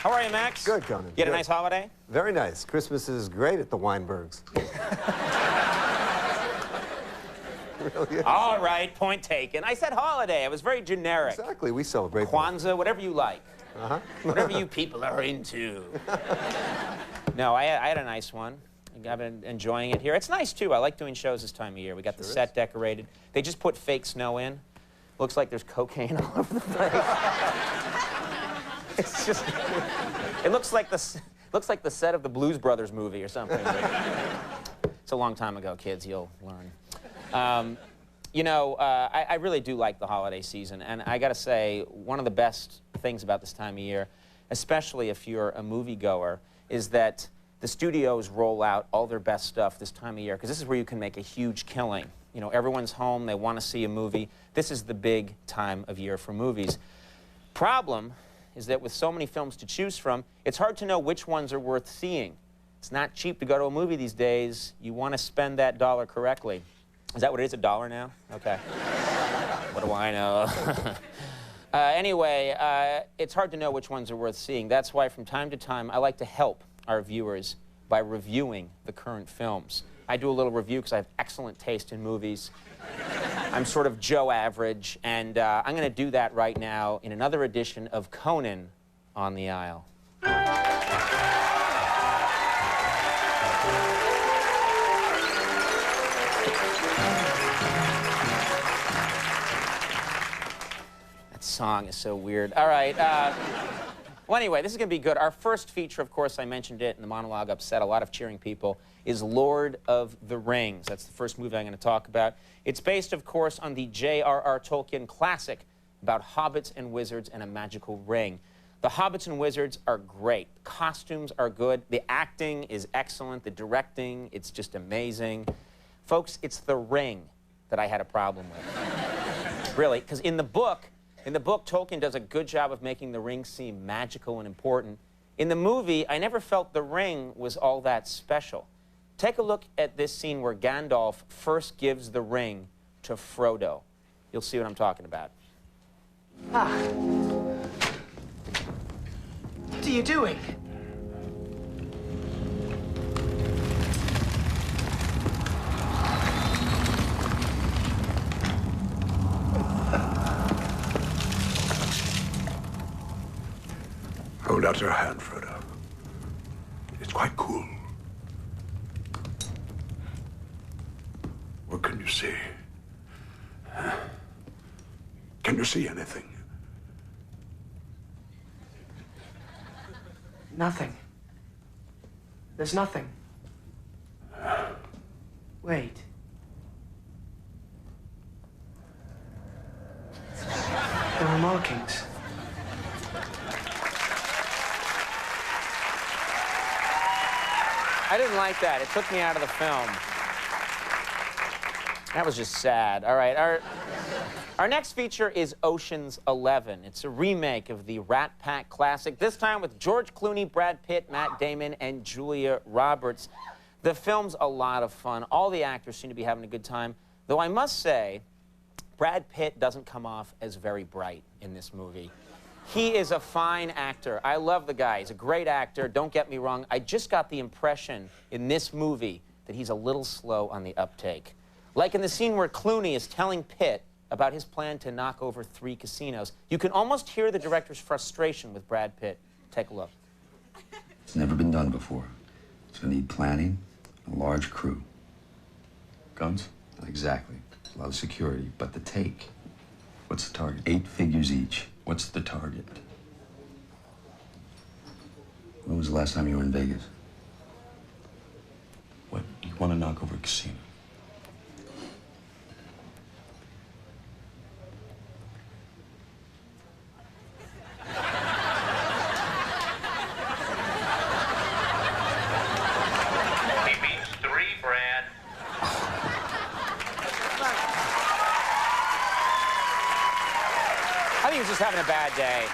How are you, Max? Good, Conan. You had a nice holiday? Very nice. Christmas is great at the Weinbergs. Really is. All right, point taken. I said holiday. I was very generic. Exactly. We celebrate Kwanzaa, whatever you like. Uh-huh. Whatever you people are into. No, I had a nice one. I've been enjoying it here. It's nice, too. I like doing shows this time of year. We got the set decorated. They just put fake snow in. Looks like there's cocaine all over the place. It's just... It looks like the set of the Blues Brothers movie or something. It's a long time ago, kids. You'll learn. I really do like the holiday season, and I gotta say, one of the best things about this time of year, especially if you're a moviegoer, is that the studios roll out all their best stuff this time of year, because this is where you can make a huge killing. You know, everyone's home, they want to see a movie. This is the big time of year for movies. Problem is that with so many films to choose from, it's hard to know which ones are worth seeing. It's not cheap to go to a movie these days. You want to spend that dollar correctly. Is that what it is, $1 now? Okay. What do I know? Anyway, it's hard to know which ones are worth seeing. That's why from time to time, I like to help our viewers by reviewing the current films. I do a little review because I have excellent taste in movies. I'm sort of Joe Average, and I'm going to do that right now in another edition of Conan on the Aisle. Song is so weird. All right. Well, anyway, this is going to be good. Our first feature, of course, I mentioned it, and the monologue upset a lot of cheering people, is Lord of the Rings. That's the first movie I'm going to talk about. It's based, of course, on the J.R.R. Tolkien classic about hobbits and wizards and a magical ring. The hobbits and wizards are great. The costumes are good. The acting is excellent. The directing, it's just amazing. Folks, it's the ring that I had a problem with. Really, because in the book, Tolkien does a good job of making the ring seem magical and important. In the movie, I never felt the ring was all that special. Take a look at this scene where Gandalf first gives the ring to Frodo. You'll see what I'm talking about. Ah. What are you doing? Hold out your hand, Frodo. It's quite cool. What can you see? Huh? Can you see anything? Nothing. There's nothing. Wait. There are markings. I didn't like that. It took me out of the film. That was just sad. All right, our next feature is Ocean's 11. It's a remake of the Rat Pack classic, this time with George Clooney, Brad Pitt, Matt Damon, and Julia Roberts. The film's a lot of fun. All the actors seem to be having a good time, though I must say, Brad Pitt doesn't come off as very bright in this movie. He is a fine actor. I love the guy. He's a great actor. Don't get me wrong. I just got the impression in this movie that he's a little slow on the uptake. Like in the scene where Clooney is telling Pitt about his plan to knock over 3 casinos. You can almost hear the director's frustration with Brad Pitt. Take a look. It's never been done before. It's going to need planning, a large crew. Guns? Not exactly. A lot of security, but the take. What's the target? 8 figures each. What's the target? When was the last time you were in Vegas? What? You want to knock over a casino? He means 3, Brad. I think he was just having a bad day.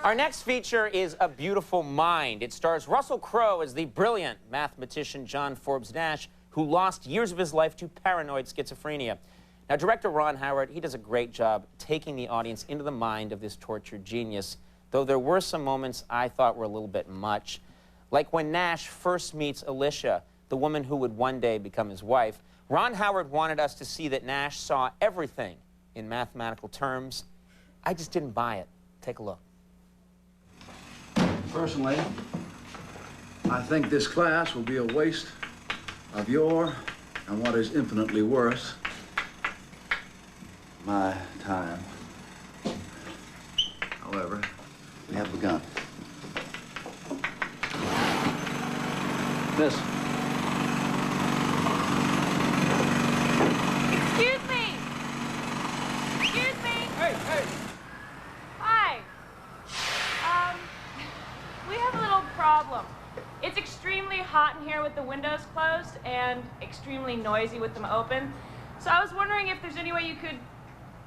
Our next feature is A Beautiful Mind. It stars Russell Crowe as the brilliant mathematician John Forbes Nash, who lost years of his life to paranoid schizophrenia. Now, director Ron Howard, he does a great job taking the audience into the mind of this tortured genius, though there were some moments I thought were a little bit much. Like when Nash first meets Alicia, the woman who would one day become his wife. Ron Howard wanted us to see that Nash saw everything in mathematical terms. I just didn't buy it. Take a look. Personally, I think this class will be a waste of your, and what is infinitely worse, my time. However, we have begun. Miss. Excuse me! Excuse me! Hey! Hi. We have a little problem. It's extremely hot in here with the windows closed and extremely noisy with them open. So I was wondering if there's any way you could,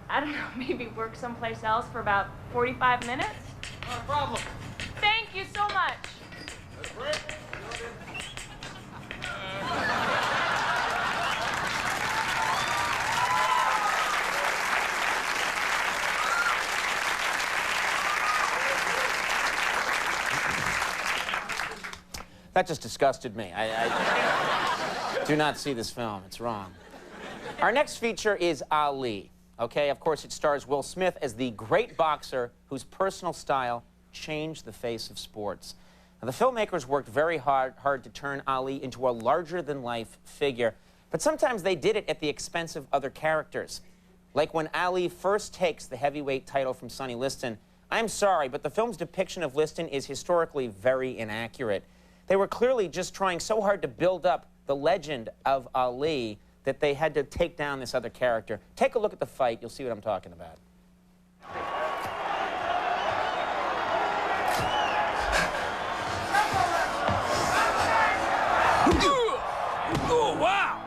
I don't know, maybe work someplace else for about 45 minutes? Not a problem. Thank you so much. That's great. That just disgusted me. I do not see this film. It's wrong. Our next feature is Ali. Okay, of course, it stars Will Smith as the great boxer whose personal style changed the face of sports. Now, the filmmakers worked very hard to turn Ali into a larger-than-life figure, but sometimes they did it at the expense of other characters. Like when Ali first takes the heavyweight title from Sonny Liston. I'm sorry, but the film's depiction of Liston is historically very inaccurate. They were clearly just trying so hard to build up the legend of Ali that they had to take down this other character. Take a look at the fight. You'll see what I'm talking about. Oh, wow!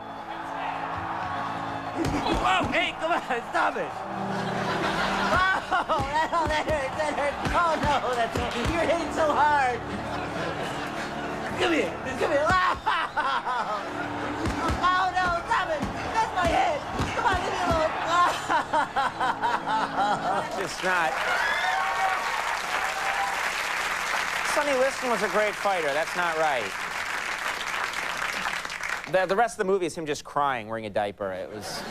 Oh, wow! Hey, come on, stop it! Oh, that hurts, that hurts. Oh, no, you're hitting so hard. Come here, come here. Oh, no, stop it. That's my head. Come on, give me a little. Just not. Sonny Liston was a great fighter. That's not right. The rest of the movie is him just crying, wearing a diaper. It was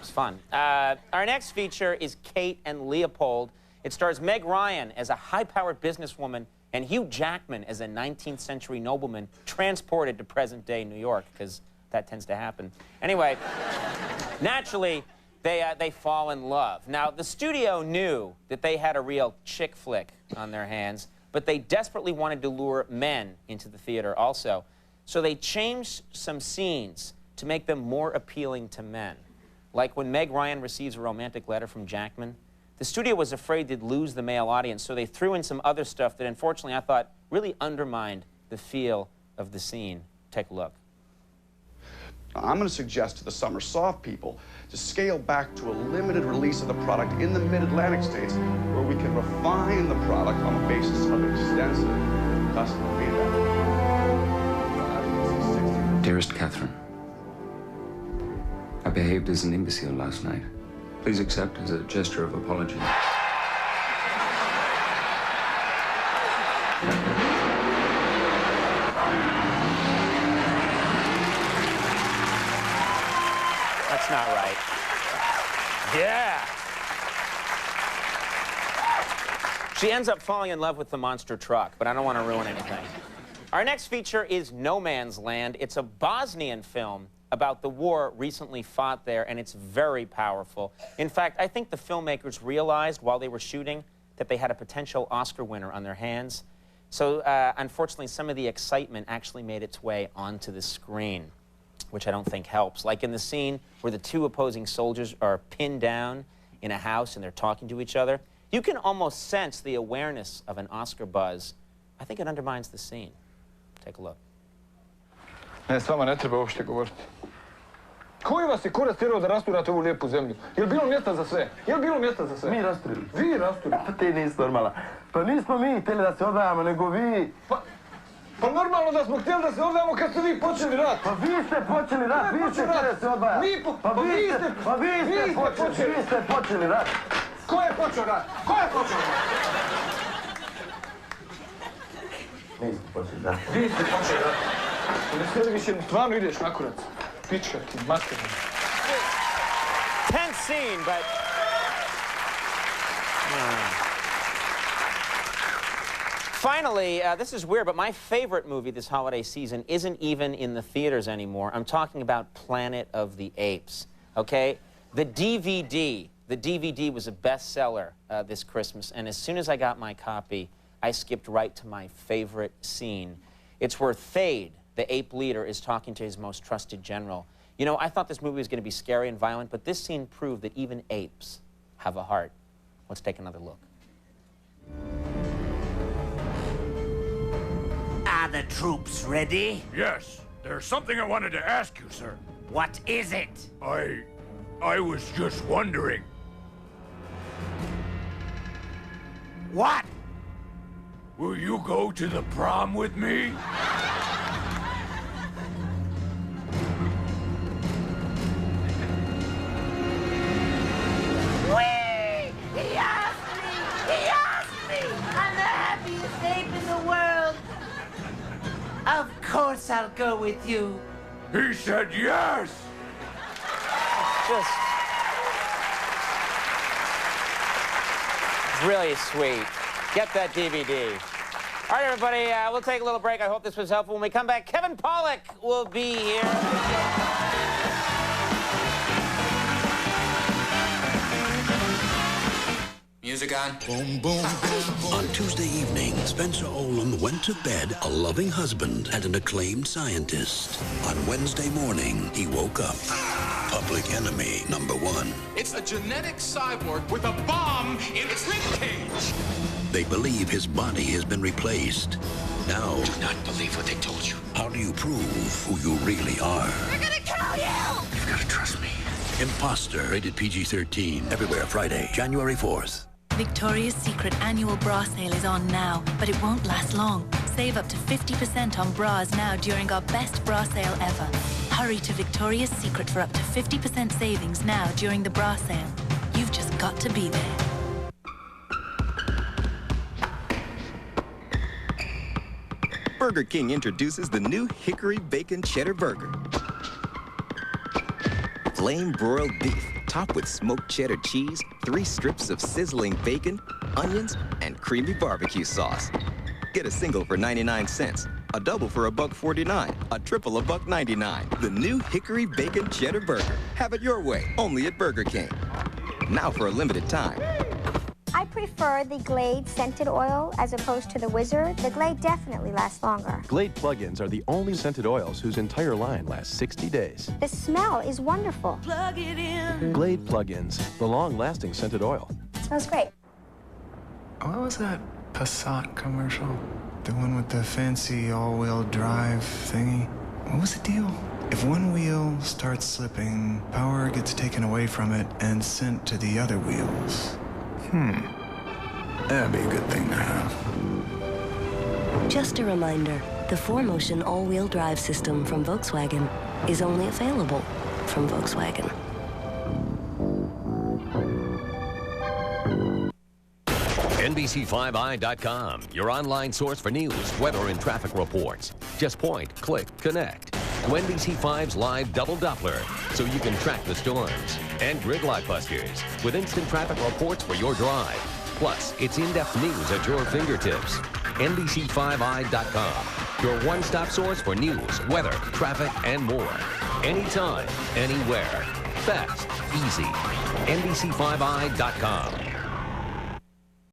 fun. Our next feature is Kate and Leopold. It stars Meg Ryan as a high-powered businesswoman and Hugh Jackman as a 19th century nobleman transported to present-day New York, because that tends to happen. Anyway, naturally, they fall in love. Now, the studio knew that they had a real chick flick on their hands, but they desperately wanted to lure men into the theater also. So they changed some scenes to make them more appealing to men. Like when Meg Ryan receives a romantic letter from Jackman. The studio was afraid they'd lose the male audience, so they threw in some other stuff that, unfortunately, I thought really undermined the feel of the scene. Take a look. I'm going to suggest to the summer soft people to scale back to a limited release of the product in the mid-Atlantic states where we can refine the product on the basis of extensive customer feedback. Dearest Catherine, I behaved as an imbecile last night. Please accept as a gesture of apology. That's not right. Yeah. She ends up falling in love with the monster truck, but I don't want to ruin anything. Our next feature is No Man's Land. It's a Bosnian film about the war recently fought there, and it's very powerful. In fact, I think the filmmakers realized while they were shooting that they had a potential Oscar winner on their hands. So, unfortunately, some of the excitement actually made its way onto the screen, which I don't think helps. Like in the scene where the two opposing soldiers are pinned down in a house and they're talking to each other, you can almost sense the awareness of an Oscar buzz. I think it undermines the scene. Take a look. Ne, s vama ne treba uopšte govoriti. Koji vas je kurac tjerao da rasturate ovu lijepu zemlju? Je li bilo mjesta za sve? Je li bilo mjesta za sve? Mi rasturili. Vi rasturili? Pa ti nisi normalan. Pa nismo mi htjeli da se odvajamo, nego vi. Pa, Pa normalno da smo htjeli da se odvajamo kad ste vi počeli rat. Pa vi ste počeli rat, vi ste htjeli da se odvaja. Vi ste počeli rat. Ko je počeo rat? Ko je počeo rat? Vi ste počeli rat. Vi ste počeli rat. Ne sjedi više, stvarno ideš na kurac. Pička ti, mater. Tense scene, but... Finally, this is weird, but my favorite movie this holiday season isn't even in the theaters anymore. I'm talking about Planet of the Apes, okay? The DVD was a bestseller this Christmas, and as soon as I got my copy, I skipped right to my favorite scene. It's where Thade, the ape leader, is talking to his most trusted general. You know, I thought this movie was going to be scary and violent, but this scene proved that even apes have a heart. Let's take another look. Are the troops ready? Yes. There's something I wanted to ask you, sir. What is it? I was just wondering. What? Will you go to the prom with me? Whee! He asked me! He asked me! I'm the happiest ape in the world! Of course I'll go with you. He said yes! Just... really sweet. Get that DVD. All right, everybody, we'll take a little break. I hope this was helpful. When we come back, Kevin Pollak will be here. Music on. Boom, boom. On Tuesday evening, Spencer Olin went to bed a loving husband and an acclaimed scientist. On Wednesday morning, he woke up. Public enemy #1. It's a genetic cyborg with a bomb in its ribcage. They believe his body has been replaced. Now, Do not believe what they told you. how do you prove who you really are? They're gonna kill you! You've got to trust me. Imposter, rated PG-13. Everywhere Friday, January 4th. Victoria's Secret annual bra sale is on now, but it won't last long. Save up to 50% on bras now during our best bra sale ever. Hurry to Victoria's Secret for up to 50% savings now during the bra sale. You've just got to be there. Burger King introduces the new Hickory Bacon Cheddar Burger. Flame broiled beef, topped with smoked cheddar cheese, 3 strips of sizzling bacon, onions, and creamy barbecue sauce. Get a single for 99 cents, a double for $1.49, a triple $1.99. The new Hickory Bacon Cheddar Burger. Have it your way, only at Burger King. Now for a limited time. I prefer the Glade scented oil as opposed to the Wizard. The Glade definitely lasts longer. Glade plug-ins are the only scented oils whose entire line lasts 60 days. The smell is wonderful. Plug it in. Glade plug-ins, the long-lasting scented oil. It smells great. What was that Passat commercial? The one with the fancy all-wheel drive thingy? What was the deal? If one wheel starts slipping, power gets taken away from it and sent to the other wheels. That'd be a good thing to have. Just a reminder, the 4Motion all-wheel drive system from Volkswagen is only available from Volkswagen. NBC5i.com, your online source for news, weather, and traffic reports. Just point, click, connect to NBC5's live double Doppler so you can track the storms. And Grid Blockbusters with instant traffic reports for your drive. Plus, it's in-depth news at your fingertips. NBC5i.com, your one-stop source for news, weather, traffic, and more. Anytime, anywhere. Fast, easy. NBC5i.com.